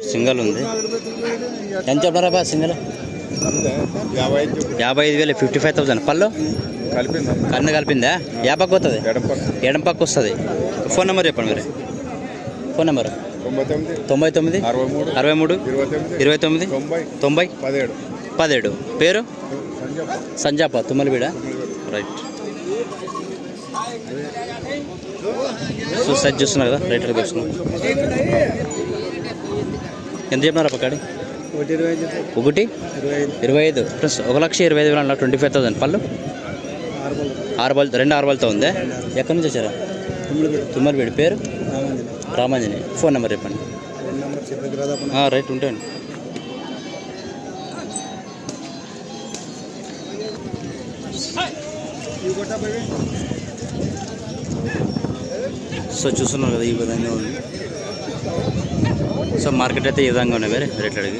Single ఉంది. ఎంత చెప్పినారా బా సింగల్? 55,000, 55,000. పళ్ళు కన్ను కలిపిందా? యాపకు వస్తుంది, ఎడం పక్క వస్తుంది. ఫోన్ నెంబర్ చెప్పండి మీరు. Phone number 99 63 29 90 17. పేరు సంజాప, తుమ్మలబీడ. రైట్. సో సెట్ చూస్తున్నారు కదా, రైట్ అడిగి వస్తున్నాం. ఎంత చెప్పినారా పక్కడి? 1,25,000 ప్లస్ 1,25,000 అలా 25,000. పళ్ళు 6 బళ్ళు, 2 6 బళ్ళతో ఉందే. ఎక్కడి నుంచి వచ్చారా? తుమ్మలబీడు. పేరు రామాంజని. ఫోన్ నెంబర్ చెప్పండి. రైట్ ఉంటాయండి. సో చూస్తున్నారు కదా, ఈ విధంగా ఉంది. సో మార్కెట్ అయితే ఈ విధంగా ఉన్నాయి వేరే రేట్లు అడిగి.